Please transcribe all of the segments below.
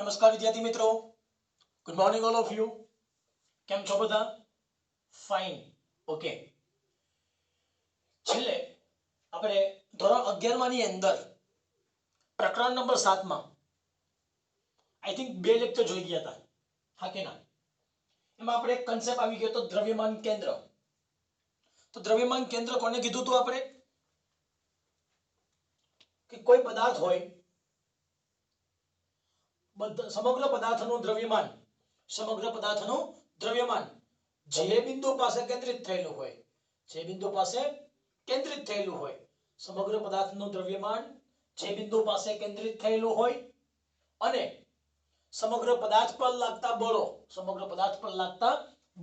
નમસ્કાર વિદ્યાર્થી મિત્રો, good morning all of you. કેમ છો બધા? ફાઇન. ઓકે. છેલ્લે આપણે ધોરણ 11 ની અંદર પ્રકરણ નંબર 7 માં આઈ થિંક 2 લેક્ચર જોઈ ગયા હતા, હા કે ના? એમાં આપણે એક કન્સેપ્ટ આવી ગયો તો દ્રવ્યમાન કેન્દ્ર. તો દ્રવ્યમાન કેન્દ્ર કોને કીધું હતું આપણે? કે કોઈ પદાર્થ હોય, સમગ્ર પદાર્થનું દ્રવ્યમાન જે બિંદુ પાસે કેન્દ્રિત થયેલું હોય, સમગ્ર પદાર્થનું દ્રવ્યમાન જે બિંદુ પાસે કેન્દ્રિત થયેલું હોય અને સમગ્ર પદાર્થ પર લાગતા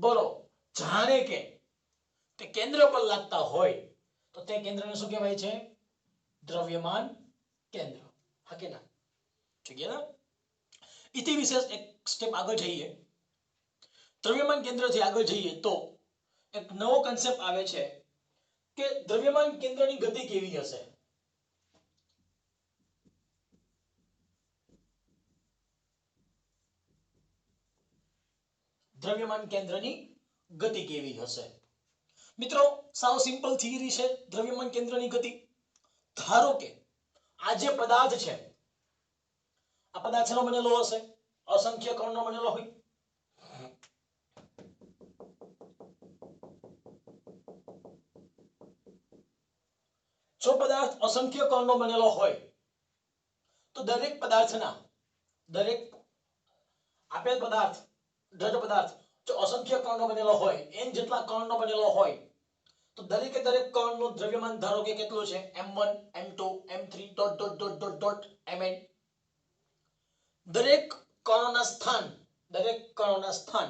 બળો જાણે કે તે કેન્દ્ર પર લાગતા હોય તો તે કેન્દ્રને શું કહેવાય છે? દ્રવ્યમાન કેન્દ્ર. હા કે ના? ઠીક છે ને? इति विशेष एक स्टेप આગળ જઈએ, દ્રવ્યમાન કેન્દ્રથી આગળ જઈએ તો એક નવો કન્સેપ્ટ આવે છે કે દ્રવ્યમાન કેન્દ્રની ગતિ કેવી હશે. દ્રવ્યમાન કેન્દ્રની ગતિ કેવી હશે? મિત્રો, સાવ સિમ્પલ થિયરી છે દ્રવ્યમાન કેન્દ્રની ગતિ. ધારો કે આ જે પદાર્થ છે, આ પદાર્થ શેનો બનેલો હશે? અસંખ્ય કણનો બનેલો હોય. જો પદાર્થ અસંખ્ય કણનો બનેલો હોય તો દરેક આપેલ પદાર્થ, દ્રઢ પદાર્થ જો અસંખ્ય કણનો બનેલો હોય, n જેટલા કણનો બનેલો હોય તો દરેકે દરેક કણનું દ્રવ્યમાન ધારો કે કેટલું છે? m1 m2 m3 dot dot dot dot dot mn. દરેક કણોના સ્થાન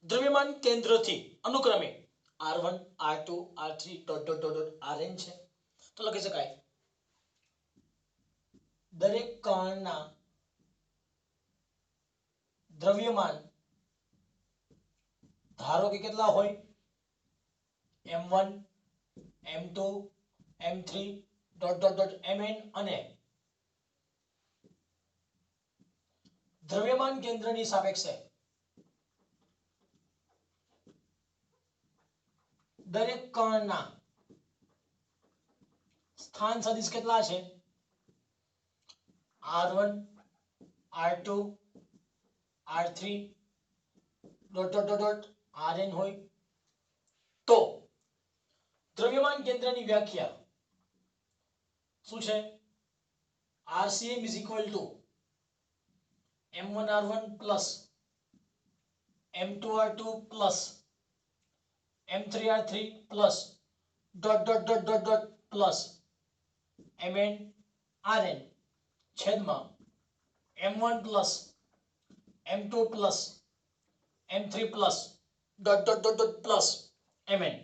દ્રવ્યમાન કેન્દ્રથી અનુક્રમે r1 r2 r3 dot dot dot dot rn છે. તો લખી શકાય દરેક કણના દ્રવ્યમાન ધારો કે કેટલા હોય? m1 m2 m3 dot dot dot mn અને દ્રવ્યમાન કેન્દ્રની સાપેક્ષે દરેક કણના સ્થાન સદિશ કેટલા છે? r1 r2 r3 dot dot dot dot rn હોય. તો દ્રવ્યમાન કેન્દ્રની વ્યાખ્યા શું છે? RCM is equal to m1r1 plus m2r2 plus m3r3 plus dot dot dot dot dot plus mn rn છેદમાં m1 plus m2 plus m3 plus dot dot dot dot plus mn.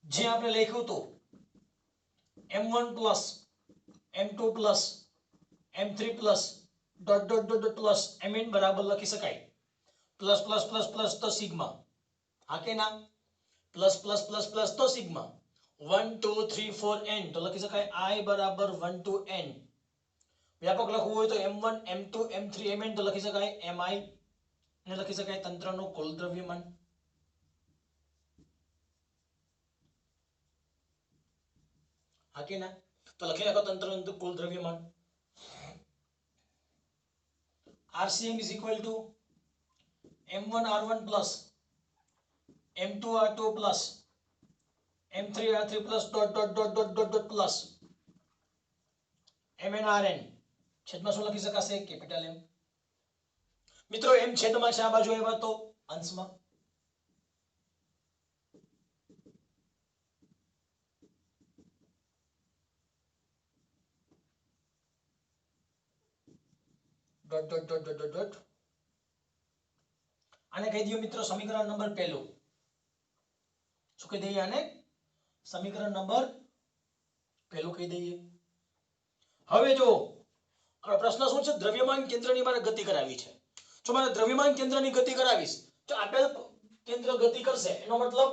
જે આપણે લખ્યું હતું m1 plus m2 plus m3 plus dot dot dot dot plus mn બરાબર લખી શકાય plus plus plus plus તો sigma, હા કે ના? પ્લસ પ્લસ પ્લસ પ્લસ તો સિગ્મા 1 2 3 4 n તો લખી શકાય i બરાબર 1 to n. વ્યાપક લખવું હોય તો m1 m2 m3 mn તો લખી શકાય mi ને લખી શકાય તંત્રનું કુલ દ્રવ્યમાન. હા કે ના? તો લખી નાખો તંત્રનું કુલ દ્રવ્યમાન. RCM is equal to m1 r1 plus m2 r2 plus m3 r3 plus dot dot dot dot dot dot plus mn rn છેદમાં શું લખી શકાશે? Capital M. મિત્રો m છેદમાં છે, આ બાજુ આવ્યા તો અંશમાં. Dot dot dot dot dot dot. આને કહી દઈએ મિત્રો સમીકરણ નંબર 1. શું કહી દઈએ આને? સમીકરણ નંબર 1 કહી દઈએ. હવે જો પ્રશ્ન શું છે? દ્રવ્યમાન કેન્દ્રની મારે ગતિ કરાવી છે. જો મારે દ્રવ્યમાન કેન્દ્રની ગતિ કરાવીશ તો આપેલ કેન્દ્ર ગતિ કરશે એનો મતલબ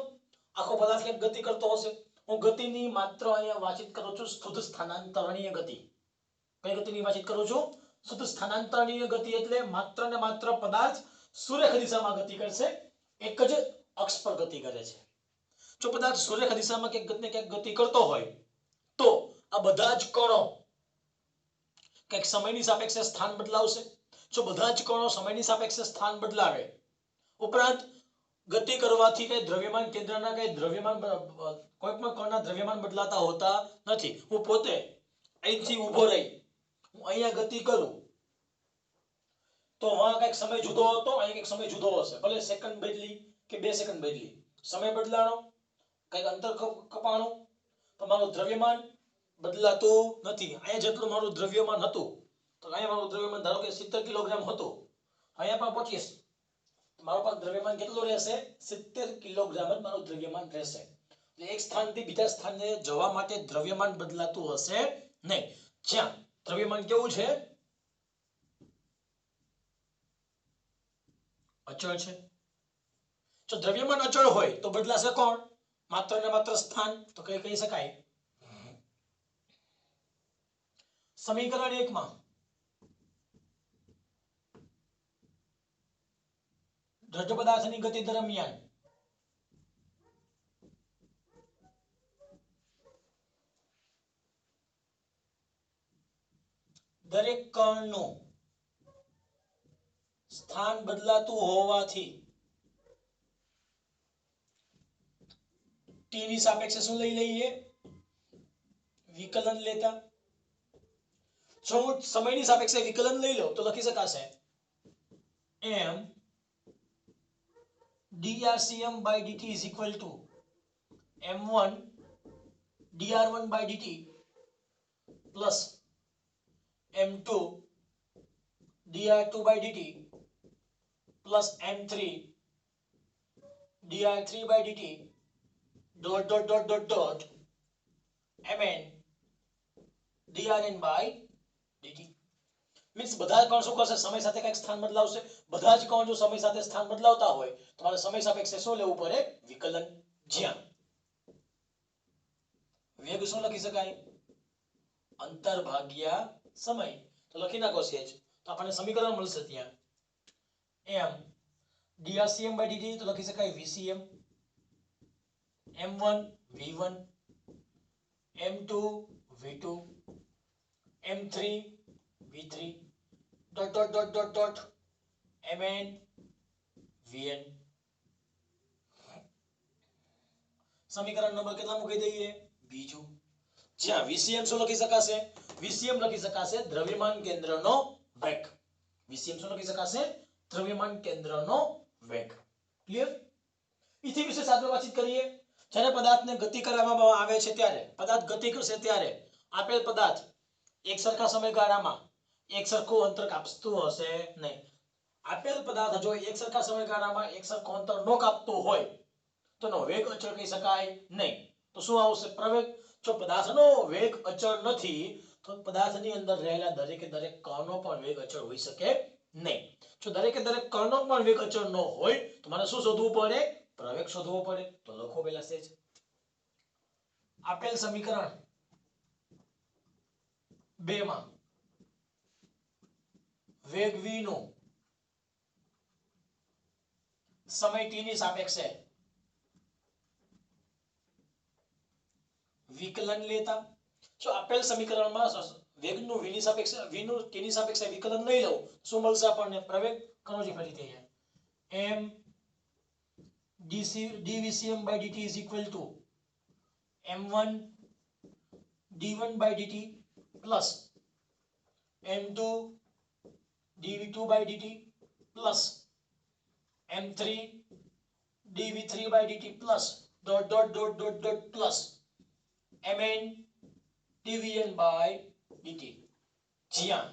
આખો પદાર્થ એક ગતિ કરતો હશે. હું ગતિની માત્ર અહીંયા વાતચીત કરું છું, શુદ્ધ સ્થાનાંતરણીય ગતિ. કઈ ગતિની વાતચીત કરું છું? સતત સ્થાનાંતરણીય ગતિ એટલે માત્ર ને માત્ર પદાર્થ સુરેખ દિશામાં ગતિ કરશે, એક જ અક્ષ પર ગતિ કરે છે. જો પદાર્થ સુરેખ દિશામાં ક્યાંક ગતિ કરતો હોય તો આ બધા જ કણો કંઈક સમયની સાપેક્ષે સ્થાન બદલાવશે. જો બધા જ કણો સમયની સાપેક્ષે સ્થાન બદલાવે, ઉપરાંત ગતિ કરવાથી કઈ દ્રવ્યમાન કેન્દ્રના કઈ દ્રવ્યમાન કોઈ પણ કણના દ્રવ્યમાન બદલાતા હોતા નથી. હું પોતે અહીંથી ઊભો રહી હું અહીંયા ગતિ કરું તો વહાં કઈક સમય જુદો હતો, અહીં કઈક સમય જુદો હશે. ભલે સેકન્ડ બદલી કે 2 સેકન્ડ બદલી, સમય બદલાણો, કઈક અંતર કપાણું, તો મારું દ્રવ્યમાન બદલાતું નથી. અહીંયા જેટલું મારું દ્રવ્યમાન હતું તો અહીંયા મારું દ્રવ્યમાન ધારો કે 70 કિલોગ્રામ હતું, અહીંયા પણ 25, મારું પણ દ્રવ્યમાન કેટલું રહેશે? 70 કિલોગ્રામ જ મારું દ્રવ્યમાન રહેશે. એક સ્થાનથી બીજા સ્થાને જવા માટે દ્રવ્યમાન બદલાતું હશે નહીં. જ્યાં દ્રવ્યમાન કેવું છે? અચળ છે. જો દ્રવ્યમાન અચળ હોય તો બદલાશે કોણ? માત્ર ને માત્ર સ્થાન. તો કઈ કહી શકાય સમીકરણ 1 માં દ્રઢ પદાર્થની ગતિ દરમિયાન દરેક કણનું સ્થાન બદલાતું હોવાથી ટી ની સાપેક્ષે શું લઈ લઈએ? વિકલન લેતા. જો હું સમયની સાપેક્ષે વિકલન લઈ લઉં તો લખી શકાશે m drcm by dt is equal to m1 dr1 by dt plus m2 dr2 by dt plus m3 dr3 by dt dot dot dot dot dot mn drn by dt. Means બધા કણ શું કરશે? સમય સાથે કઈક સ્થાન બદલાવશે. બધા જ કણ જો સમય સાથે સ્થાન બદલાવતા હોય તો મારે સમય સાપેક્ષે શું લેવું પડે? વિકલન. જ્યાં વેગ શું લખી શકાય? અંતર ભાગ્યા સમય. તો લખી નાખો સેજ તો આપણને સમીકરણ મળશે ત્યાં m drcm by dt તો લખી શકાય vcm, m1 v1, m2 v2, m3 v3 dot dot dot dot dot mn vn. સમીકરણ નંબર કેટલા મૂકી દઈએ? બીજું. જ્યાં vcm શું લખી શકાશે? vcm લખી શકાશે દ્રવ્યમાન કેન્દ્રનો વેગ. vcm શું લખી શકાશે? દ્રવ્યમાન કેન્દ્રનો વેગ. ક્લિયર? ઇથી વિશે સાથે વાતચીત કરીએ. જ્યારે પદાર્થને ગતિ કરાવવામાં આવે છે ત્યારે પદાર્થ ગતિ કરશે ત્યારે આપેલ પદાર્થ એક સરખા સમયગાળામાં એક સરખું અંતર કાપતું હશે નહીં. આપેલ પદાર્થ જો એક સરખા સમયગાળામાં એક સરખું અંતર ન કાપતો હોય તો એનો વેગ અચળ કહી શકાય નહીં. તો શું આવશે? પ્રવેગ. જો પદાર્થનો વેગ અચળ નથી તો પદાર્થની અંદર રહેલા દરેકે દરેક કણનો પણ વેગ અચળ હોઈ શકે નહીં. જો દરેકે દરેક કણનો પણ વેગ અચળ ન હોય તો મારે શું શોધવું પડે? પ્રવેગ શોધવો પડે. તો લખો પહેલા સેજ આપેલ સમીકરણ 2 માં વેગ v નું સમય t ની સાપેક્ષે વિકલન લેતા. જો આપેલ સમીકરણમાં વેગનું v ની સાપેક્ષે v નું t ની સાપેક્ષે વિકલન લઈ લઉં શું મળશે આપણને? પ્રવેગ. કરોજી ફરીથી અહીંયા m dvcm by dt is equal to m1 d1 by dt plus m2 dv2 by dt plus m3 dv3 by dt plus dot dot dot dot dot plus mn dvn by dt. જ્યાં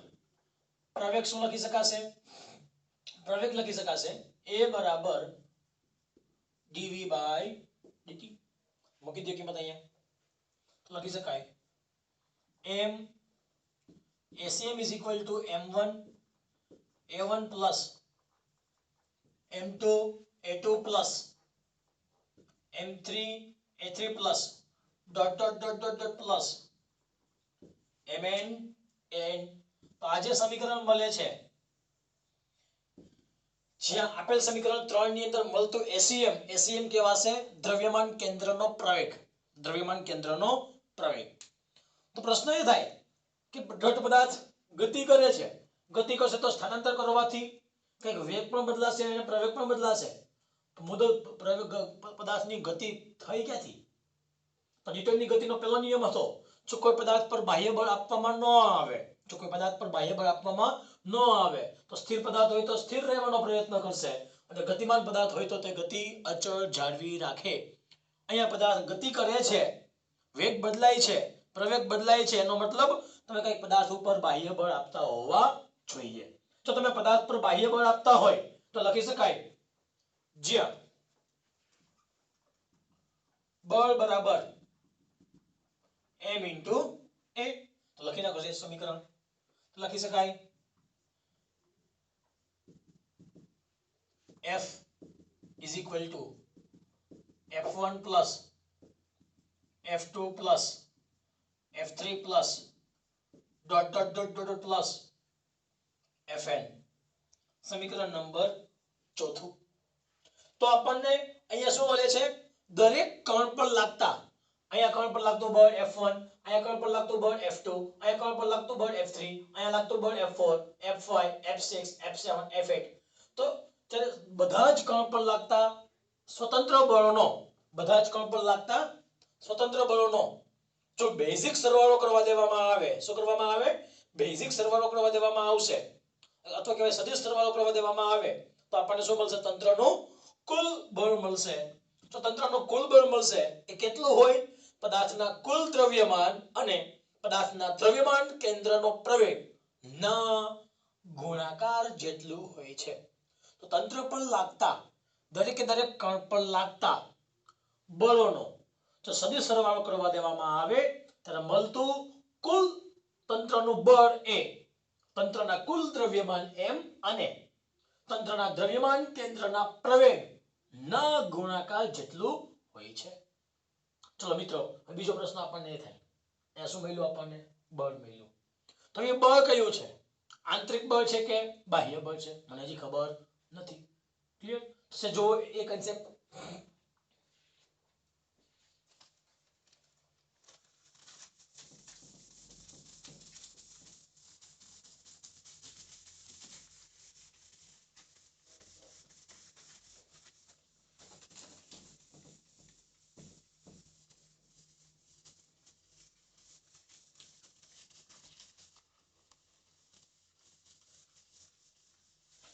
પ્રવેગ શું લખી શકાશે? પ્રવેગ લખી શકાશે a બરાબર dv by dt. મૂકી દો કિંમત અહીંયા. લખી શકાય m acm is equal to m1 a1 plus m2 a2 plus m3 a3 plus dot dot dot dot dot plus mn n તો આ જે સમીકરણ મળે છે, જ્યાં આપેલ સમીકરણ 3 ની અંદર મળતું એસીએમ કહેવાશે દ્રવ્યમાન કેન્દ્રનો પ્રવેગ. દ્રવ્યમાન કેન્દ્રનો પ્રવેગ. તો પ્રશ્ન એ થાય કે ઘટ પદાર્થ ગતિ કરે છે, ગતિ કરશે તો સ્થાનાંતર કરવાથી કંઈક વેગ પણ બદલાશે અને પ્રવેગ પણ બદલાશે. તો મુદત પ્રવેગ પદાર્થની ગતિ થઈ ક્યાંથી? તો ન્યૂટનની ગતિનો પહેલો નિયમ હતો, જો કોઈ પદાર્થ પર બાહ્ય બળ આપવામાં ન આવે, જો કોઈ પદાર્થ પર બાહ્ય બળ આપવામાં ન આવે તો સ્થિર પદાર્થ હોય તો સ્થિર રહેવાનો પ્રયત્ન કરશે અને ગતિમાન પદાર્થ હોય તો તે ગતિ અચળ જાળવી રાખે. અહીંયા પદાર્થ ગતિ કરે છે, વેગ બદલાય છે, પ્રવેગ બદલાય છે, એનો મતલબ તમે કઈ પદાર્થ ઉપર બાહ્ય બળ આપતા હોવા જોઈએ. જો તમે પદાર્થ પર બાહ્ય બળ આપતા હોય તો લખી શકાય જ્યાં બળ બરાબર m into a. તો લખી નાખો છે સમીકરણ. લખી શકાય F is equal to F1 plus F2 plus F3 plus dot dot dot dot dot plus Fn. સમીકરણ નંબર 4. તો આપણને અહીંયા શું મળે છે? દરેક કણ પર લાગતા, અહીંયા કણ પર લાગતું બળ F1, અહીંયા કણ પર લાગતું બળ F2, અહીંયા કણ પર લાગતું બળ F3, અહીંયા લાગતું બળ F4, F5, F6, F7, F8. તો બધા જ કણ પર લાગતા સ્વતંત્ર બળોનો, બધા જ કણ પર લાગતા સ્વતંત્ર બળોનો જો બેઝિક સરવાળો કરવા દેવામાં આવે, શું કરવામાં આવે? બેઝિક સરવાળો કરવા દેવામાં આવશે અથવા કહેવાય સદિશ સરવાળો કરવા દેવામાં આવે તો આપણને શું મળશે? તંત્રનું કુલ બળ મળશે. જો તંત્રનું કુલ બળ મળશે એ કેટલું હોય? પદાર્થના કુલ દ્રવ્યમાન અને પદાર્થના દ્રવ્યમાન કેન્દ્રનો પ્રવેગ ના ગુણાકાર જેટલું હોય છે. તો તંત્ર પર લાગતા દરેકે દરેક કણ પર લાગતા બળોનો જો સદિશ સરવાળો કરવા દેવામાં આવે ત્યારે મળતું કુલ તંત્રનું બળ એ તંત્રના કુલ દ્રવ્યમાન m અને તંત્રના દ્રવ્યમાન કેન્દ્રના પ્રવેગ ના ગુણાકાર જેટલું હોય છે. ચલો મિત્રો, બીજો પ્રશ્ન આપણને એ થાય, અહીંયા શું મળ્યું? આપણને બળ મળ્યું. તો એ બળ કયું છે? આંતરિક બળ છે કે બાહ્ય બળ છે? મને હજી ખબર નથી. ક્લિયર છે? જો એ કન્સેપ્ટ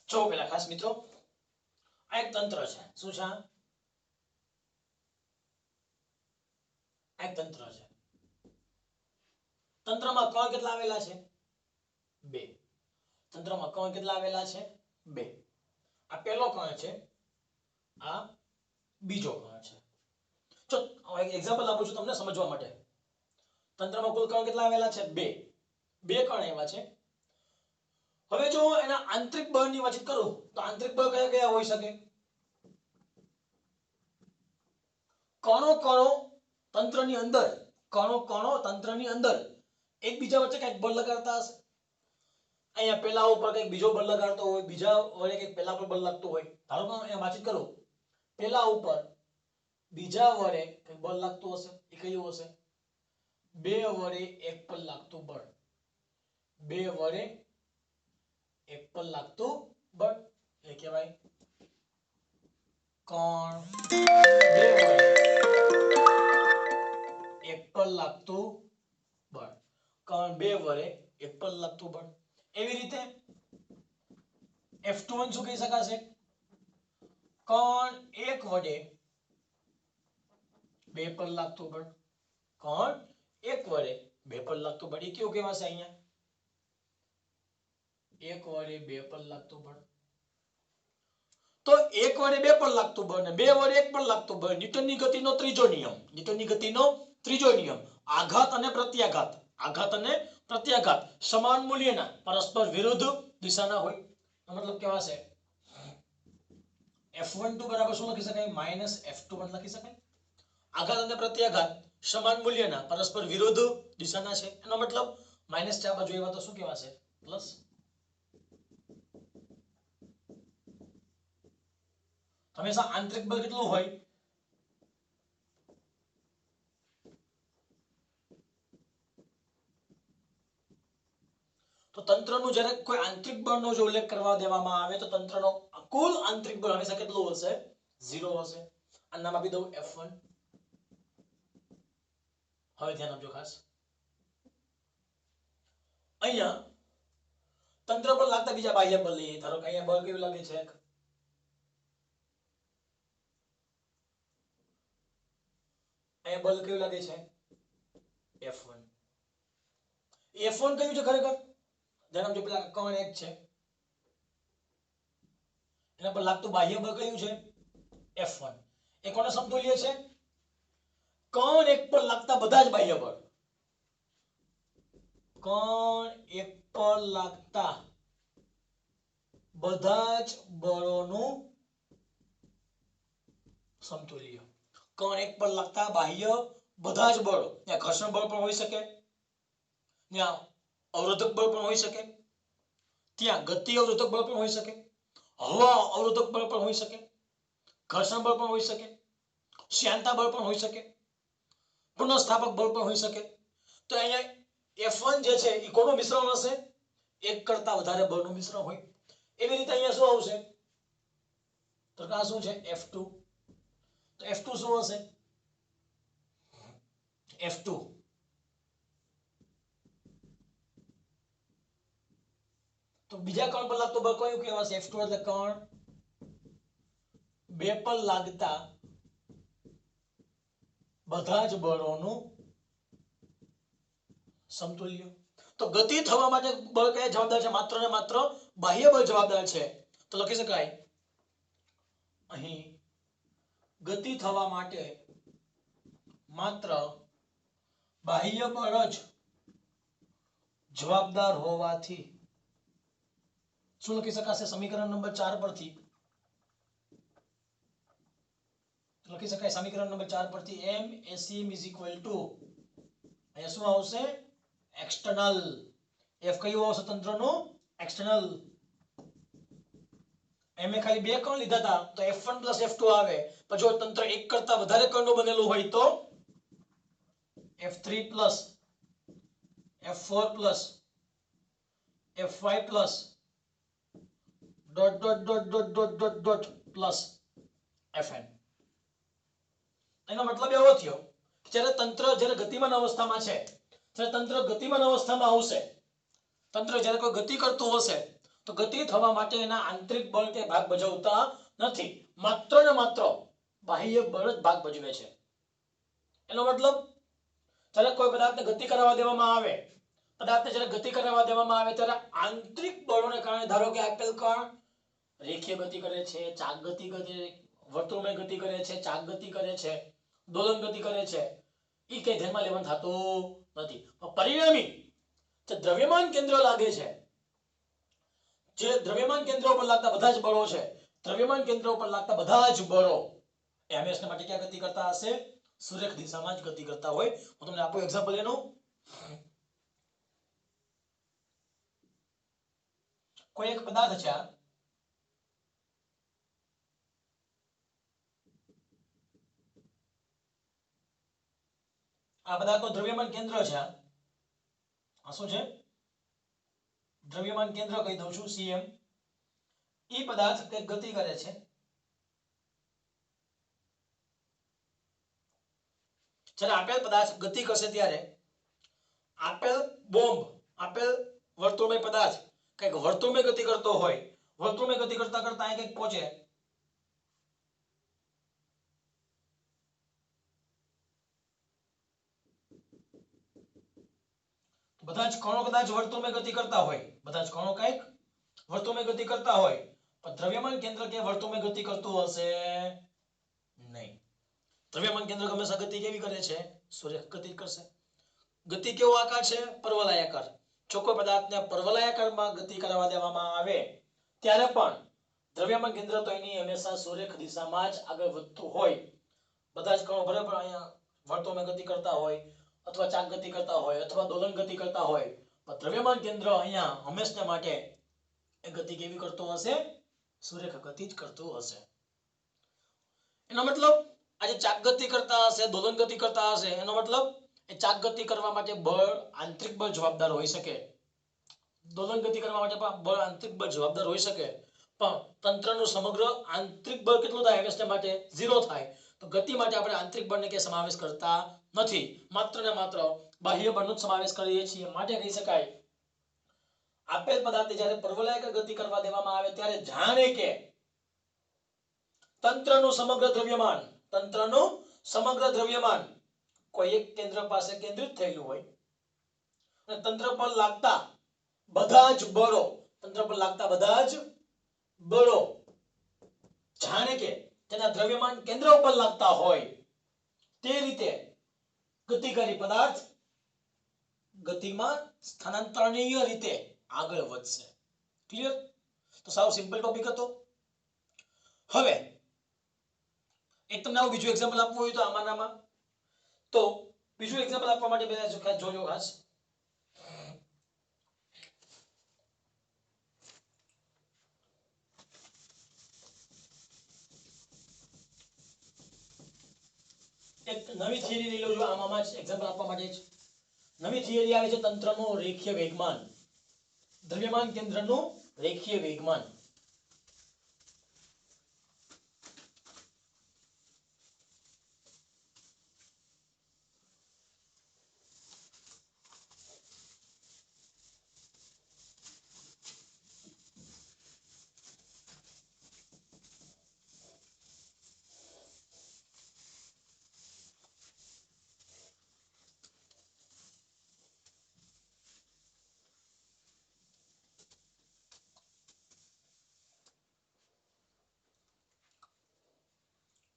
જો પેલા ખાસ મિત્રો, આ એક તંત્ર છે. શું છે? આ એક તંત્ર છે. તંત્રમાં કણ કેટલા આવેલા છે? 2. તંત્રમાં કણ કેટલા આવેલા છે? 2. આ પહેલો કણ છે, આ બીજો કણ છે. જો એક એક્ઝામ્પલ આપું છું તમને સમજવા માટે. તંત્રમાં કુલ કણ કેટલા આવેલા છે? 2. 2 કણ એવા છે. હવે જો એના આંતરિક બળની વાતચીત કરું તો આંતરિક બળ કયા કયા હોઈ શકે? કણો તંત્રની અંદર, કણો તંત્રની અંદર એકબીજા વચ્ચે કંઈક બળ લગાડતા હશે. અહીંયા પેલા ઉપર કંઈક બીજો બળ લગાડતો હોય, બીજા વડે કંઈક પેલા પર બળ લાગતું હોય. ધારો કે અહીંયા વાતચીત કરું, પેલા ઉપર બીજા વડે કંઈક બળ લાગતું હશે. એ કયું હશે? 2 વડે 1 પર લાગતું બળ. 2 વડે 1 પર લાગતું બળ એ કહેવાય કણ. 2 વડે 1 પર લાગતું બળ. કણ 2 વડે 1 પર લાગતું બળ. એવી રીતે F2 શું કહી શકાશે? કણ 1 વડે 2 પર લાગતું બળ. કણ 1 વડે 2 પર લાગતું બળ એ કેવું કહેવાશે? અહીંયા 1 વડે 2 પર લાગતું બળ. તો 1 વડે 2 પર લાગતું બળ અને 2 વડે 1 પર લાગતું બળ ન્યૂટનની ગતિનો ત્રીજો નિયમ. ન્યૂટનની ગતિનો ત્રીજો નિયમ. આઘાત અને પ્રત્યાઘાત. આઘાત અને પ્રત્યાઘાત સમાન મૂલ્યના પરસ્પર વિરુદ્ધ દિશાના હોય. મતલબ કેવા છે? F12 બરાબર શું લખી શકાય? -F21 લખી શકાય. આઘાત અને પ્રત્યાઘાત સમાન મૂલ્યના પરસ્પર વિરુદ્ધ દિશાના છે. એનો મતલબ માઈનસ ચાર બાજુ એવા તો શું કહેવાશે? પ્લસ હંમેશા આંતરિક બળ કેટલું હોય? તો તંત્રનું જ્યારે કોઈ આંતરિક બળનો જો ઉલ્લેખ કરવા દેવામાં આવે તો તંત્રનો કુલ આંતરિક બળ હંમેશા કેટલું હશે? 0 હશે. આ નામ આપી દઉં F1. હવે ધ્યાન આપજો ખાસ. અહીંયા તંત્ર પર લાગતા બીજા બાહ્ય બળ લઈએ. ધારો કે અહીંયા બળ કેવું લાગે છે? અહીંયા બળ કેવું લાગે છે? F1. F1 કયું છે ખરેખર? ધ્યાન આપજો, પેલા કણ એક છે એના પર લાગતું બાહ્ય બળ કયું છે? F1. એ કોના સમતુલ્ય છે? કણ એક પર લાગતા બધા જ બાહ્ય બળ. કણ એક પર લાગતા બધા જ બળોનું સમતુલ્ય. કણ એક પર લાગતા બાહ્ય બધા જ બળો. ત્યાં ઘર્ષણ બળ પણ હોઈ શકે, ત્યાં અવરોધક બળ પણ હોઈ શકે, ત્યાં ગતિ અવરોધક બળ પણ હોઈ શકે, હવા અવરોધક બળ પણ હોઈ શકે, ઘર્ષણ બળ પણ હોઈ શકે, શ્યાનતા બળ પણ હોઈ શકે, પુનઃસ્થાપક બળ પણ હોઈ શકે. તો અહીંયા F1 જે છે એ કોનું મિશ્રણ હશે? એક કરતા વધારે બળનું મિશ્રણ હોય. એવી રીતે અહીંયા શું આવશે? તો આ શું છે? F2. તો F2 શું હશે? F2 તો બીજા કણ પર લાગતું બળ કયું કહેવાશે? F2 એટલે કણ બે પર લાગતા બધા જ બળોનું સમતુલ્ય. તો ગતિ થવા માટે બળ કયા જવાબદાર છે? માત્ર ને માત્ર બાહ્ય બળ જવાબદાર છે. તો લખી શકાય અહીં ગતિ થવા માટે માત્ર બાહ્ય બળ જ જવાબદાર હોવાથી શું લખી શકાશે? સમીકરણ નંબર 4 પરથી લખી શકાય. સમીકરણ નંબર 4 પરથી MACM = અહીંયા શું આવશે? એક્સટર્નલ. F કયું આવશે તંત્રનું? એક્સટર્નલ. એમે ખાલી બે કણ લીધા હતા તો F1 + F2 આવે. પણ જો તંત્ર એક કરતા વધારે કણનું બનેલું હોય તો F3 + F4 + F5 + ... Fn. એનો મતલબ એવો થયો કે જ્યારે તંત્ર જ્યારે ગતિમાન અવસ્થામાં છે, જ્યારે તંત્ર ગતિમાન અવસ્થામાં આવશે, તંત્ર જ્યારે કોઈ ગતિ કરતું હશે તો ગતિ થવા માટે એના આંતરિક બળ કે ભાગ ભજવતા નથી. માત્ર ને માત્ર બાહ્ય બળ જ ભાગ ભજવે છે. એનો મતલબ જ્યારે કોઈ પદાર્થને ગતિ કરાવવા દેવામાં આવે, પદાર્થને જ્યારે ગતિ કરાવવા દેવામાં આવે ત્યારે આંતરિક બળોને કારણે ધારો કે આપેલ કણ રેખીય ગતિ કરે છે, ચાક ગતિ કરે, વર્તુળમય ગતિ કરે છે, ચાક ગતિ કરે છે, દોલન ગતિ કરે છે, એ કઈ ધ્યાનમાં લેવાનું થતું નથી. પરિણામી જે દ્રવ્યમાન કેન્દ્ર લાગે છે, જે દ્રવ્યમાન કેન્દ્ર પર લાગતા બધા જ બળો છે, દ્રવ્યમાન કેન્દ્ર પર લાગતા બધા જ બળો એ હંમેશા માટે ક્યાં ગતિ કરતા હશે? સુરેખ દિશામાં જ ગતિ કરતા હોય. હું તમને આપું એક્ઝામ્પલ એનું. કોઈ એક પદાર્થ છે, આ પદાર્થનું દ્રવ્યમાન કેન્દ્ર છે. આ શું છે? દ્રવ્યમાન કેન્દ્ર કહી દઉં છું, CM. એ પદાર્થ કંઈક ગતિ કરે છે. જ્યારે આપેલ પદાર્થ ગતિ કરશે ત્યારે આપેલ બોમ્બ, આપેલ વર્તુળમય પદાર્થ કંઈક વર્તુળમય ગતિ કરતો હોય, વર્તુળમય ગતિ કરતા કરતા અહીં કંઈક પહોંચે, બધા જ કણો કદાચ વર્તુળમય ગતિ કરતા હોય, બધા જ કણો કંઈક વર્તુળમય ગતિ કરતા હોય, પણ દ્રવ્યમાન કેન્દ્ર કે વર્તુળમય ગતિ કરતું હશે નહીં. દ્રવ્યમાન કેન્દ્ર હંમેશા ગતિ કેવી કરે છે? સુરેખ ગતિ કરશે. ગતિ કેવો આકાર છે? પરવલયાકાર. જો કોઈ પદાર્થને પરવલયાકારમાં ગતિ કરાવવા દેવામાં આવે ત્યારે પણ દ્રવ્યમાન કેન્દ્ર તો એની હંમેશા સુરેખ દિશામાં જ આગળ વધતું હોય. બધા જ કણો બરાબર અહીંયા વર્તુળમાં ગતિ કરતા હોય, અથવા ચાક ગતિ કરતા હોય, અથવા દોલન ગતિ કરતા હોય, પણ દ્રવ્યમાન કેન્દ્ર અહીંયા હંમેશા માટે એ ગતિ કેવી કરતો હશે? સુરેખ ગતિ જ કરતો હશે. એનો મતલબ આજે ચાક ગતિ કરતા હશે, દોલન ગતિ કરતા હશે, એનો મતલબ એ ચાક ગતિ કરવા માટે બળ, આંતરિક બળ જવાબદાર હોઈ શકે. દોલન ગતિ કરવા માટે બળ, આંતરિક બળ જવાબદાર હોઈ શકે, પણ તંત્રનું સમગ્ર આંતરિક બળ કેટલું થાય? હંમેશા માટે 0 થાય. તો ગતિ માટે આપણે આંતરિક બળને કે સમાવેશ કરતા નથી, માત્ર ને માત્ર બાહ્ય બળનો જ સમાવેશ કરીએ છીએ. માટે કહી શકાય આપેલ પદાર્થને જ્યારે પરવલયાકાર ગતિ કરવા દેવામાં આવે ત્યારે જાણે કે તંત્રનું સમગ્ર દ્રવ્યમાન કોઈ એક કેન્દ્ર પાસે કેન્દ્રિત થયેલું હોય અને તંત્ર પર લાગતા બધા જ બળો જાણે કે તેના દ્રવ્યમાન કેન્દ્ર ઉપર લાગતા હોય તે રીતે ગતિકારી પદાર્થ ગતિમાં સ્થાનાંતરણીય રીતે આગળ વધશે. ક્લિયર? તો સાવ સિમ્પલ ટોપિક હતો. હવે એક તમને આવું બીજું એક્ઝામ્પલ આપવું હોય તો આમાંનામાં, તો બીજું એક્ઝામ્પલ આપવા માટે બધા જોજો ખાસ. એક નવી થિયરી લઈ લો. આમાં જ એક્ઝામ્પલ આપવા માટે જ નવી થિયરી આવે છે તંત્રનો રેખીય વેગમાન, દ્રવ્યમાન કેન્દ્રનું રેખીય વેગમાન.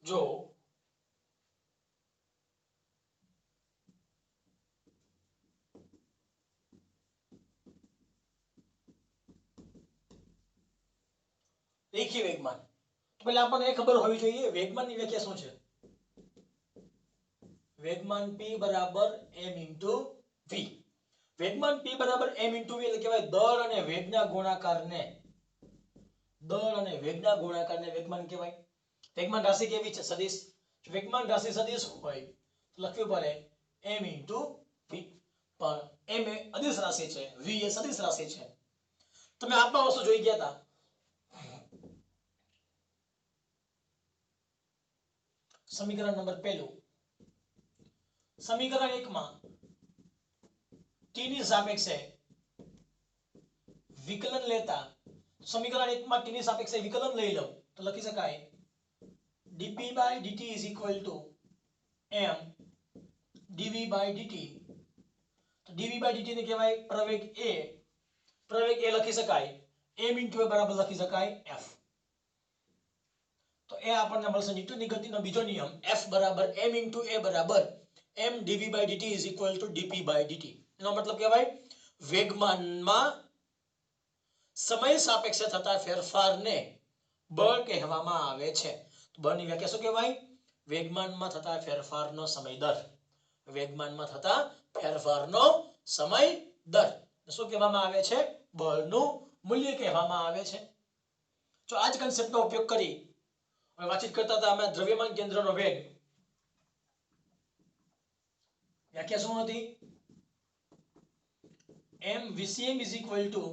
જો રેખીય વેગમાન, તો પહેલા આપણને એ ખબર હોવી જોઈએ વેગમાનની વ્યાખ્યા શું છે. વેગમાન p બરાબર m into v. વેગમાન p બરાબર m into v એટલે કહેવાય દળ અને વેગના ગુણાકારને વેગમાન કહેવાય. વેગમાન રાશિ કેવી છે? સદિશ. વેગમાન રાશિ સદિશ હોય તો લખવું પડે m into v. પણ m એ અદિશ રાશિ છે, v એ સદિશ રાશિ છે. તમે આપમાં વસ્તુ જોઈ ગયા હતા. સમીકરણ નંબર 1, સમીકરણ 1 માં t ની સાપેક્ષે વિકલન લેતા, સમીકરણ 1 માં t ની સાપેક્ષે વિકલન લઈ લો તો લખી શકાય dp by dt is equal to m dv by dt. તો dv by dt ને કહેવાય પ્રવેગ a. પ્રવેગ a લખી શકાય m into a બરાબર લખી શકાય f. તો એ આપણને મળશે ન્યૂટનની ગતિનો બીજો નિયમ, f બરાબર m into a બરાબર m dv by dt is equal to dp by dt. એનો મતલબ કહેવાય વેગમાનમાં સમય સાપેક્ષે થતા ફેરફારને બળ કહેવામાં આવે છે. તો બળની વ્યાખ્યા શું કહેવાય? વેગમાનમાં થતા ફેરફારનો સમય દર. વેગમાનમાં થતા ફેરફારનો સમય દર શું કહેવામાં આવે છે? બળનું મૂલ્ય કહેવામાં આવે છે. જો આ જ કન્સેપ્ટનો ઉપયોગ કરી વાતચીત કરતા હતા અમે દ્રવ્યમાન કેન્દ્રનો વેગ. વ્યાખ્યા શું હતી? m vcm is equal to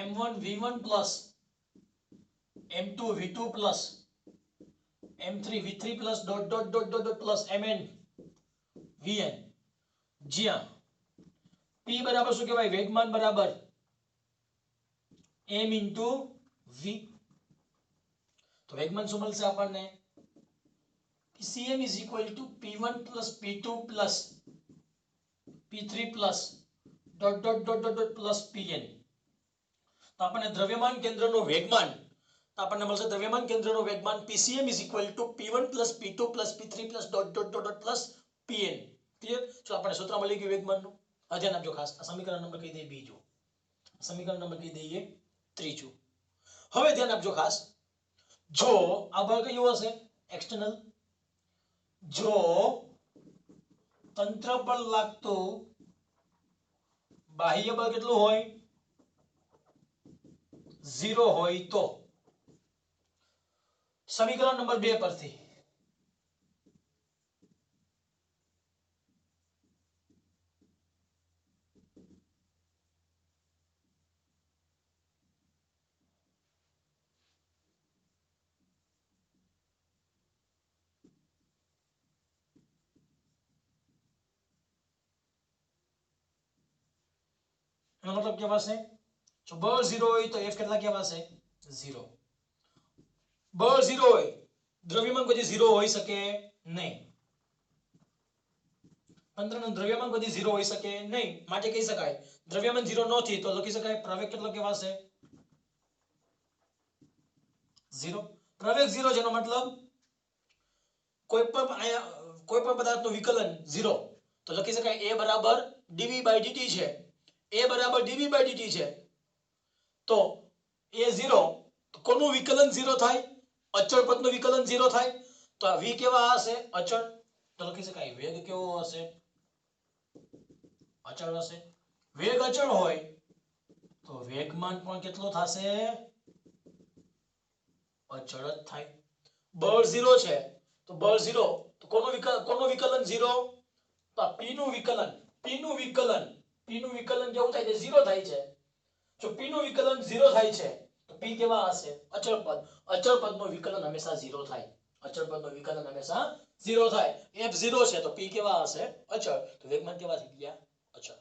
m1 v1 plus m2 v2 plus m3 v3 plus dot dot dot dot dot plus mn vn. જ્યાં p બરાબર શું કહેવાય? વેગમાન બરાબર m into v. તો વેગમાન શું મળશે આપણને? Cm is equal to p1 plus p2 plus p3 plus dot dot dot dot dot plus pn. તો આપણને દ્રવ્યમાન કેન્દ્રનો વેગમાન આપણને મળશે દ્રવ્યમાન કેન્દ્રનો વેગમાન pcm is equal to p1 plus p2 plus p3 plus dot dot dot dot plus pn. Clear? તો આપણને સૂત્ર મળી ગયું વેગમાનનું. આ ધ્યાન આપજો ખાસ. આ સમીકરણ નંબર કહી દઈએ બીજું, સમીકરણ નંબર કહી દઈએ ત્રીજું. હવે ધ્યાન આપજો ખાસ. જો આ બળ કયું હશે? એક્સટર્નલ. જો તંત્ર પર લાગતું બાહ્ય બળ કેટલું હોય 0 હોય તો સમીકરણ નંબર 2 પરથી એનો મતલબ કેવા છે જો બળ 0 હોય તો F કેટલા કહેવાશે 0 બળ 0 હોય દ્રવ્યમાન કદી 0 હોઈ શકે નહીં અંતરનું દ્રવ્યમાન કદી 0 હોઈ શકે નહીં માટે કહી શકાય દ્રવ્યમાન 0 નથી તો લખી શકાય પ્રવેગ કેટલો કહેવાશે 0 પ્રવેગ 0 જેનો મતલબ કોઈ પણ પદાર્થનું વિકલન 0 તો લખી શકાય a બરાબર dv/dt છે a બરાબર dv/dt છે તો a 0 તો કોનું વિકલન 0 થાય અચળ પદનું વિકલન 0 થાય તો v કેવા હશે અચળ તો લખી શકાય વેગ કેવો હશે અચળ હશે વેગ અચળ હોય તો વેગમાન પણ કેટલો થશે અચળ જ થાય બળ 0 છે તો બળ 0 તો કોનું વિકલન 0 તો p નું વિકલન કેવું થાય છે 0 થાય છે જો p નું વિકલન 0 થાય છે તો p કેવા હશે અચળ પદનું વિકલન હંમેશા 0 થાય અચળ પદનું વિકલન હંમેશા 0 થાય f 0 છે તો p કેવા હશે અચળ તો વેગમાન કેવા થઈ ગયા અચળ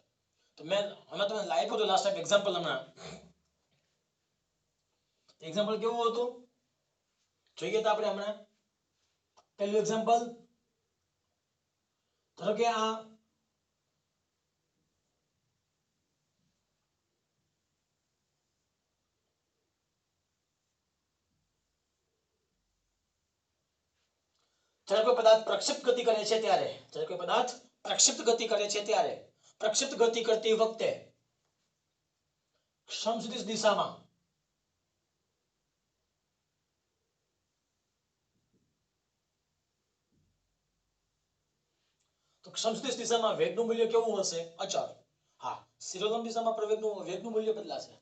તો મેં હમણાં તમને લાઈવ હતું લાસ્ટ ટાઈમ એક્ઝામ્પલ હમણાં એક્ઝામ્પલ કેવું હતું જોઈએ તો આપણે હમણાં પહેલું એક્ઝામ્પલ ધારો કે આ જ્યારે કોઈ પદાર્થ પ્રક્ષિપ્ત ગતિ કરે છે ત્યારે પ્રક્ષિપ્ત ગતિ કરતી વખતે સમક્ષ દિશામાં તો સમક્ષ દિશામાં વેગનું મૂલ્ય કેવું હશે અચળ હા શિરોગમ દિશામાં પ્રવેગનું વેગનું મૂલ્ય બદલાશે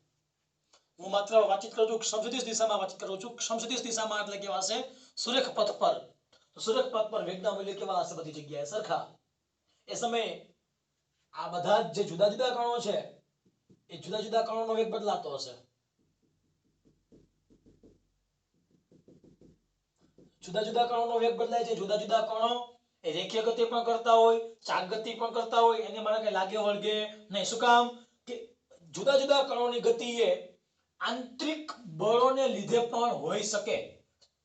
હું માત્ર વાતચીત કરું છું સમક્ષ દિશામાં વાતચીત કરું છું સમક્ષ દિશામાં એટલે કેવા હશે સુરેખ પથ પર તો સુરેખ પથ પર વેગના મૂલ્ય કેવા હશે બધી જગ્યાએ સરખા એ સમયે આ બધા જે જુદા જુદા કણો છે એ જુદા જુદા કણોનો વેગ બદલાતો હશે જુદા જુદા કણોનો વેગ બદલાય છે જુદા જુદા કણો એ રેખીય ગતિ પણ કરતા હોય ચાક ગતિ પણ કરતા હોય એને મને કઈ લાગે વળગે નહીં શું કામ કે જુદા જુદા કણોની ગતિ એ આંતરિક બળોને લીધે પણ હોઈ શકે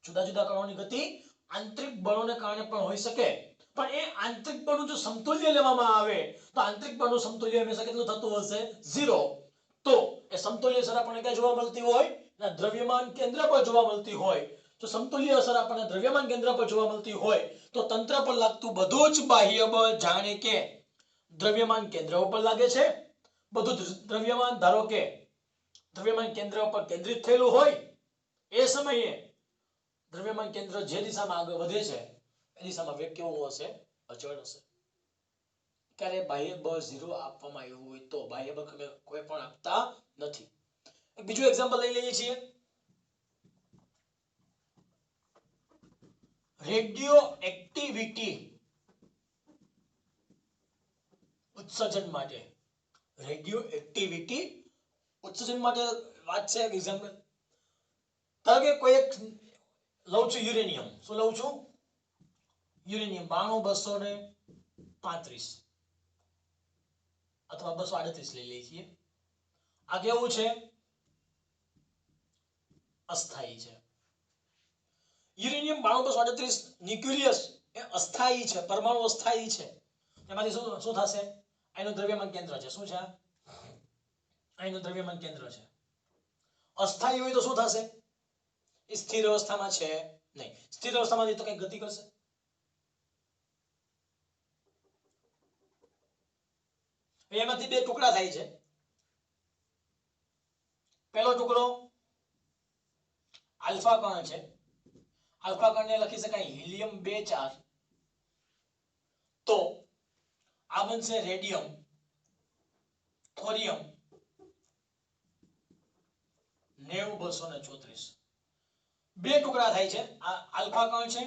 જુદા જુદા કણોની ગતિ આંતરિક બળોને કારણે પણ હોઈ શકે પણ એ આંતરિક બળનું જો સમતુલ્ય લેવામાં આવે તો આંતરિક બળનું સમતુલ્ય હંમેશા કેટલું થતું હશે 0 તો એ સમતુલ્ય અસર આપણને ક્યાં જોવા મળતી હોય ના દ્રવ્યમાન કેન્દ્ર પર જોવા મળતી હોય જો સમતુલ્ય અસર આપણને દ્રવ્યમાન કેન્દ્ર પર જોવા મળતી હોય તો તંત્ર પર લાગતું બધું જ બાહ્ય બળ જાણે કે દ્રવ્યમાન કેન્દ્ર ઉપર લાગે છે બધું દ્રવ્યમાન ધારો કે દ્રવ્યમાન કેન્દ્ર પર કેન્દ્રિત થયેલું હોય એ સમયે દ્રવ્યમાન કેન્દ્ર જે દિશામાં આગળ વધે છે એ દિશામાં વેગ કેવો હશે અચળ હશે ત્યારે બાહ્ય બળ 0 આપવામાં આવ્યું હોય તો બાહ્ય બળ કોઈ પણ આપતા નથી એક બીજું એક્ઝામ્પલ લઈ લઈએ છીએ રેડિયો એક્ટિવિટી ઉત્સર્જન માટે વાત છે એક્ઝામ્પલ ધારો કે કોઈ એક લઉં છું યુરેનિયમ શું લઉં છું યુરેનિયમ 92,235 અથવા 238 લઈ લઈએ છીએ આ કેવું છે અસ્થાયી છે યુરેનિયમ 92,238 ન્યુક્લિયસ એ અસ્થાયી છે પરમાણુ અસ્થાયી છે એમાંથી શું થશે આનું દ્રવ્યમાન કેન્દ્ર છે શું છે આનું દ્રવ્યમાન કેન્દ્ર છે અસ્થાયી હોય તો શું થશે એ સ્થિર અવસ્થામાં છે નહીં સ્થિર અવસ્થામાં તો કઈ ગતિ કરશે એમાંથી બે ટુકડા થાય છે પહેલો ટુકડો આલ્ફા કણ છે આલ્ફા કણને લખી શકાય હિલિયમ 2 4 તો આ બનશે રેડિયમ થોરિયમ 90-234 બે ટુકડા થાય છે આ આલ્ફા કણ છે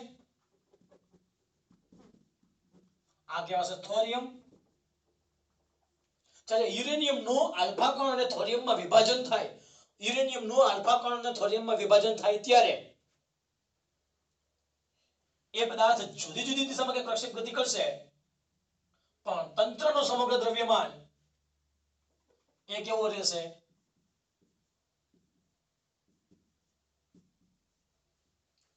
આ કહેવાશે થોરિયમ ચાલે યુરેનિયમ નો આલ્ફા કણ અને થોરિયમ માં વિભાજન થાય યુરેનિયમ નો આલ્ફા કણ અને થોરિયમ માં વિભાજન થાય ત્યારે એ પદાર્થ જુદી જુદી દિશામાં કે પ્રક્ષેપ ગતિ કરશે પણ તંત્રનો સમગ્ર દ્રવ્યમાન એ કેવો રહેશે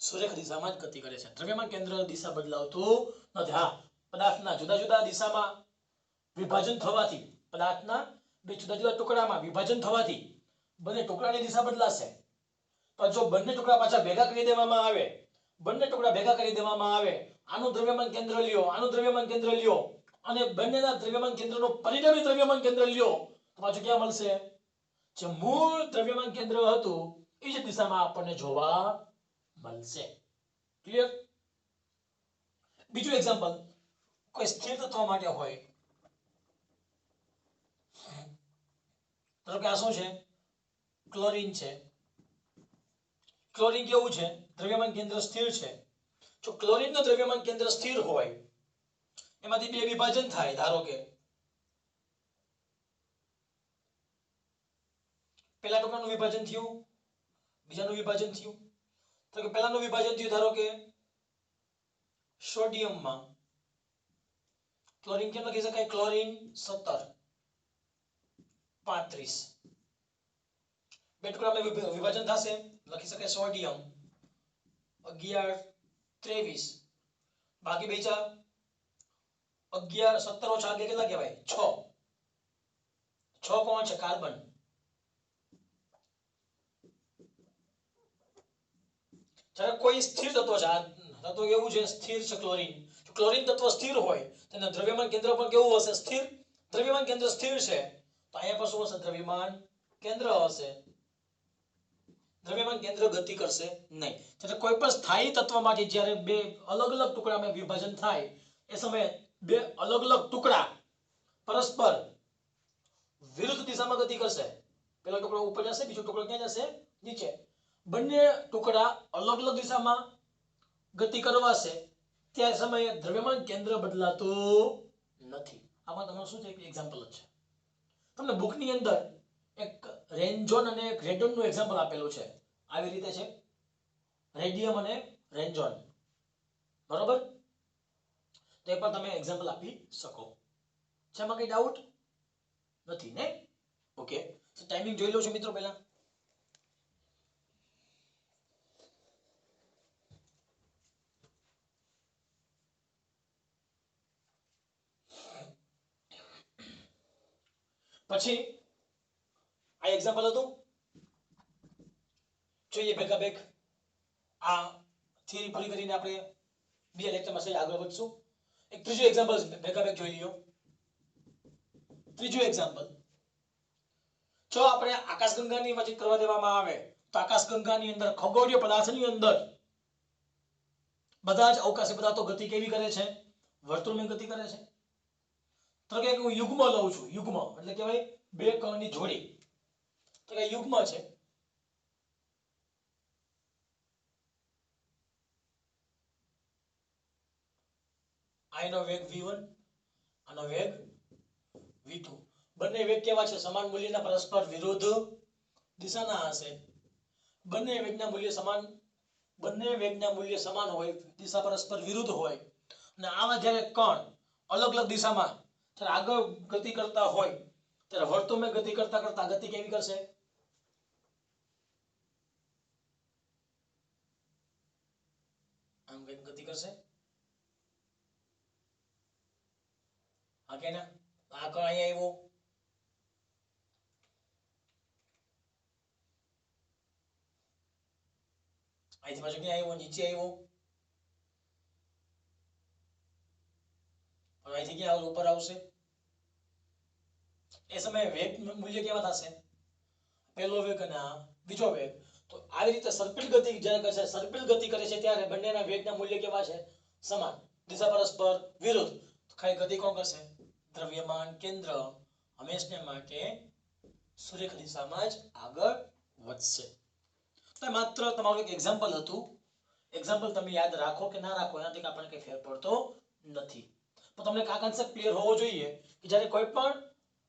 સુરેખ દિશામાં જ ગતિ કરે છે દ્રવ્યમાન કેન્દ્ર દિશા બદલાવતું નથી હા પદાર્થના જુદા જુદા દિશામાં વિભાજન થવાથી પદાર્થના બે જુદા જુદા ટુકડામાં વિભાજન થવાથી બંને ટુકડાની દિશા બદલાશે પણ જો બંને ટુકડા પાછા ભેગા કરી દેવામાં આવે આનું દ્રવ્યમાન કેન્દ્ર લ્યો આનું દ્રવ્યમાન કેન્દ્ર લ્યો અને બંનેના દ્રવ્યમાન કેન્દ્રનો પરિણામી દ્રવ્યમાન કેન્દ્ર લ્યો તો પાછું ક્યાં મળશે જે મૂળ દ્રવ્યમાન કેન્દ્ર હતું એ જ દિશામાં આપણને જોવા મળશે ક્લિયર બીજું એક્ઝામ્પલ કોઈ સ્થિર તત્વ માટે હોય ધારો કે આ શું છે ક્લોરીન છે ક્લોરીન કેવું છે દ્રવ્યમાન કેન્દ્ર સ્થિર છે જો ક્લોરીનનું દ્રવ્યમાન કેન્દ્ર સ્થિર હોય એમાંથી બે વિભાજન થાય ધારો કે પહેલા ટુકડાનું વિભાજન થયું બીજાનું વિભાજન થયું તો કે પહેલાનું વિભાજન થયું ધારો કે સોડિયમમાં ક્લોરીન કેમ લખી શકાય ક્લોરીન 17 35 બે ટુકડામાં વિભાજન થશે લખી શકાય સોડિયમ 11 23 બાકી બેચા 11 17 ઓછા આગળ કેટલા કહેવાય 6 કોણ છે કાર્બન જ્યારે કોઈ સ્થિર તત્વ છે આ તત્વ કેવું છે સ્થિર છે ક્લોરીન તત્વ સ્થિર હોય તેનું દ્રવ્યમાન કેન્દ્ર પણ કેવું હશે સ્થિર દ્રવ્યમાન કેન્દ્ર સ્થિર છે તો અહીંયા પર શું હશે દ્રવ્યમાન કેન્દ્ર હશે દ્રવ્યમાન કેન્દ્ર ગતિ કરશે નહીં એટલે કોઈ પણ સ્થાયી તત્વમાંથી જ્યારે બે અલગ અલગ ટુકડામાં વિભાજન થાય એ સમયે બે અલગ અલગ ટુકડા પરસ્પર વિરુદ્ધ દિશામાં ગતિ કરશે પહેલો ટુકડો ઉપર જશે બીજો ટુકડો ક્યાં જશે નીચે બંને ટુકડા અલગ અલગ દિશામાં ગતિ કરવાશે તે સમયે દ્રવ્યમાન કેન્દ્ર બદલાતું નથી આમાં તમારું શું છે એક એક્ઝામ્પલ જ છે તમને બુકની અંદર એક રેન્જોન અને એક રેડોનનું એક્ઝામ્પલ આપેલું છે આવી રીતે છે રેડિયમ અને રેન્જોન બરોબર તો એ પણ તમે એક્ઝામ્પલ આપી શકો છે એમાં કઈ ડાઉટ નથી ને ઓકે તો ટાઈમિંગ જોઈ લો છો મિત્રો પહેલા પછી આ એક્ઝામ્પલ હતું જોઈએ ભેગા ભેગ આ થિયરી પૂરી કરીને આપણે બીજા લેક્ચરમાં સહી આગળ વધશું એક ત્રીજું એક્ઝામ્પલ ભેગા ભેગ જોઈ લ્યો ત્રીજું એક્ઝામ્પલ જો આપણે આકાશગંગાની વાતચીત કરવા દેવામાં આવે તો આકાશગંગાની અંદર ખગોળીય પદાર્થની અંદર બધા જ અવકાશી પદાર્થો ગતિ કેવી કરે છે વર્તુળમાં ગતિ કરે છે તો કે હું યુગ્મ લઉં છું યુગ્મ એટલે કહેવાય બે કણની જોડી તો કે યુગ્મ છે આનો વેગ v1 આનો વેગ v2 બંને વેગ કેવા છે સમાન મૂલ્યના પરસ્પર વિરુદ્ધ દિશાના હશે બંને વેગના મૂલ્ય સમાન હોય દિશા પરસ્પર વિરુદ્ધ હોય અને આમાં જ્યારે કણ અલગ અલગ દિશામાં જ્યારે આગળ ગતિ કરતા હોય ત્યારે વર્તુળમાં ગતિ કરતા કરતા ગતિ કેવી કરશે આમ ગતિ કરશે આ કે ના આ કણ અહીંયા આવ્યો અહીંથી પાછો ક્યાં આવ્યો નીચે આવ્યો હવે અહીંથી ક્યાં ઉપર આવશે એ સમયે વેગ મૂલ્ય કેવા થશે પહેલો વેગ અને બીજો વેગ તો આવી રીતે સર્પિલ ગતિ જ્યારે કરશે સર્પિલ ગતિ કરે છે ત્યારે બંનેના વેગના મૂલ્ય કેવા છે સમાન દિશા પરસ્પર વિરુદ્ધ ખાલી ગતિ કોણ કરશે દ્રવ્યમાન કેન્દ્ર હંમેશને માટે સુરેખ દિશામાં જ આગળ વધશે. તો માત્ર તમારું એક એક્ઝામ્પલ હતું. એક્ઝામ્પલ તમે યાદ રાખો કે ના રાખો એનાથી આપણને કઈ ફેર પડતો નથી. તો તમને આ કન્સેપ્ટ ક્લિયર હોવો જોઈએ કે જ્યારે કોઈ પણ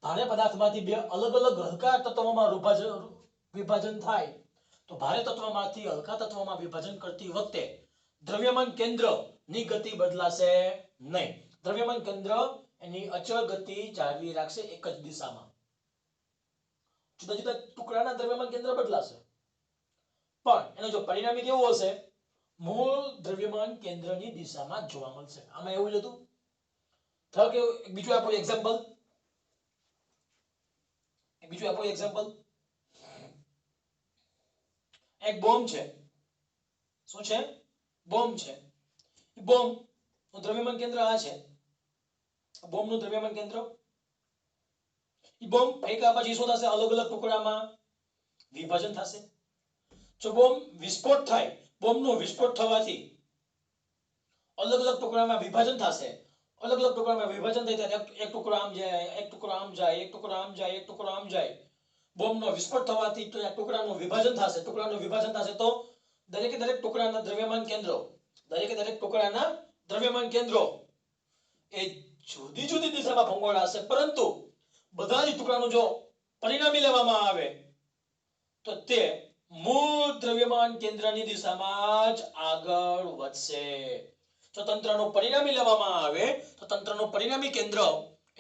ભારે પદાર્થમાંથી બે અલગ અલગ હલકા તત્વોમાં વિભાજન થાય તો ભારે તત્વમાંથી હલકા તત્વોમાં વિભાજન કરતી વખતે દ્રવ્યમાન કેન્દ્રની ગતિ બદલાશે નહીં. દ્રવ્યમાન કેન્દ્ર એની અચળ ગતિ જાળવી રાખશે એક જ દિશામાં. જુદા જુદા ટુકડાના દ્રવ્યમાન કેન્દ્ર બદલાશે પણ એનો જો પરિણામી કેવો હશે મૂળ દ્રવ્યમાન કેન્દ્રની દિશામાં જોવા મળશે. આમાં એવું જ હતું. ધારો કે બીજું આપો એક્ઝામ્પલ. એક બોમ્બ છે. શું છે? બોમ્બ છે. બોમ્બ નું દ્રવ્યમાન કેન્દ્ર આ છે. બોમ્બનું દ્રવ્યમાન કેન્દ્ર બોમ્બ ફેંક્યા પછી શું થશે? અલગ અલગ ટુકડામાં વિભાજન થશે. જો બોમ્બ વિસ્ફોટ થાય, બોમ્બનો વિસ્ફોટ થવાથી અલગ અલગ ટુકડામાં વિભાજન થશે. અલગ અલગ ટુકડામાં વિભાજન થઈ ત્યારે એક ટુકડો આમ જાય, એક ટુકડો આમ જાય, એક ટુકડો આમ જાય, એક ટુકડો આમ જાય. બોમ્બનો વિસ્ફોટ થવાથી તો આ ટુકડાનું વિભાજન થશે. ટુકડાનું વિભાજન થશે તો દરેકે દરેક ટુકડાના દ્રવ્યમાન કેન્દ્રો એ જુદી જુદી દિશામાં ભંગોળાશે. પરંતુ બધા જ ટુકડાનું જો પરિણામી લેવામાં આવે તો તે મૂળ દ્રવ્યમાન કેન્દ્રની દિશામાં જ આગળ વધશે. જો તંત્રનું પરિણામી લેવામાં આવે તો તંત્રનું પરિણામી કેન્દ્ર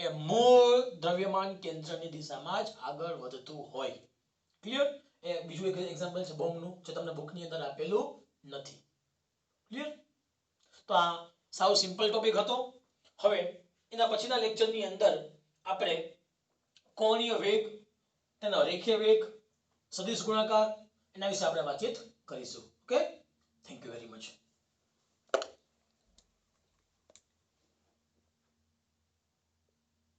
એ મૂળ દ્રવ્યમાન કેન્દ્રની દિશામાં જ આગળ વધતું હોય. ક્લિયર? એ બીજું એક એક્ઝામ્પલ છે બોમ્બનું, જે તમને બુકની અંદર આપેલું નથી. ક્લિયર? તો આ સાવ સિમ્પલ ટોપિક હતો. હવે એના પછીના લેક્ચરની અંદર આપણે કોણીય વેગ, તેનો રેખીય વેગ, સદિશ ગુણાકાર એના વિશે આપણે વાતચીત કરીશું. Okay, thank you very much.